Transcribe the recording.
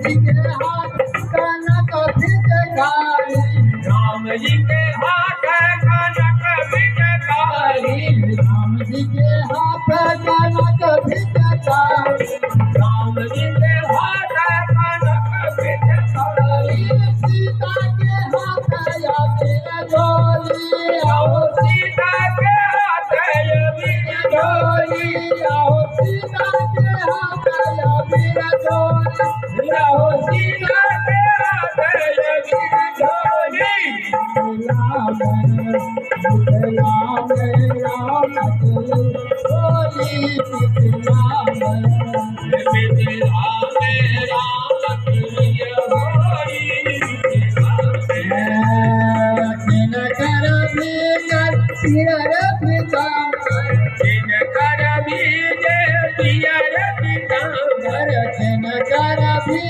जी के हाथ कनक भिजकारी राम जी के हाथ कनक भिजकारी राम जी के हाथ कनक भिजकारी सीता के हाथ या मेरा झोली आओ सीता के हाथ अबीर झोली आओ सीता के हाथ या मेरा झोली रहो सीता के हाथ अबीर झोली राम राम राम झोली राम कर भी